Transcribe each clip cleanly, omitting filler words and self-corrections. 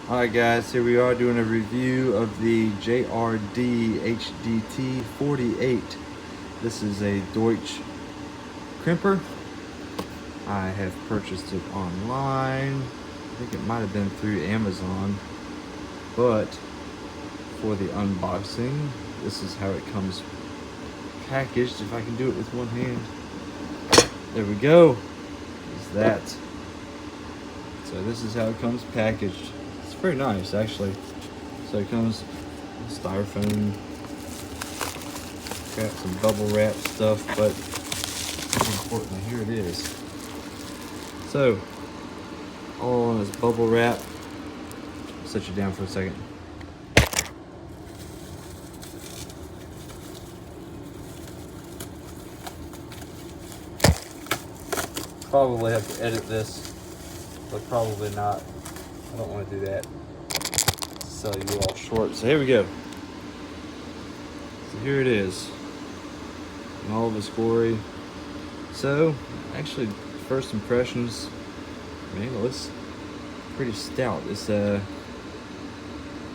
Alright guys, here we are doing a review of the JRD-HDT-48. This is a Deutsch crimper. I have purchased it online. I think it might have been through Amazon. But for the unboxing, this is how it comes packaged. If I can do it with one hand. There we go. Is that. So this is how it comes packaged. It's very nice actually. So it comes styrofoam, got some bubble wrap stuff, but more importantly, here it is. So all on this bubble wrap. I'll set you down for a second. Probably have to edit this, but probably not. I don't want to do that. Sell you all short. So here we go. So here it is in all of its glory. So actually, first impressions, man, it looks pretty stout. It's a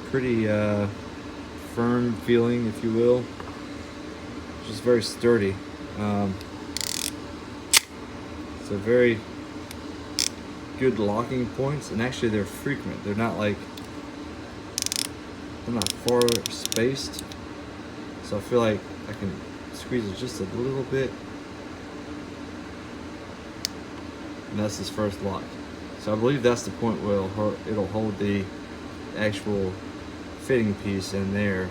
pretty firm feeling, if you will. Just very sturdy. So very good locking points, and actually they're frequent. They're not far spaced. So I feel like I can squeeze it just a little bit. And that's this first lock. So I believe that's the point where it'll hold the actual fitting piece in there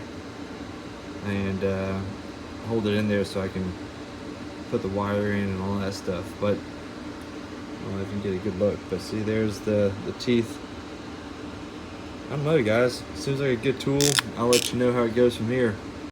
and hold it in there so I can put the wire in and all that stuff. But I don't know if you can get a good look, but see, there's the teeth. I don't know, guys. Seems like a good tool. I'll let you know how it goes from here.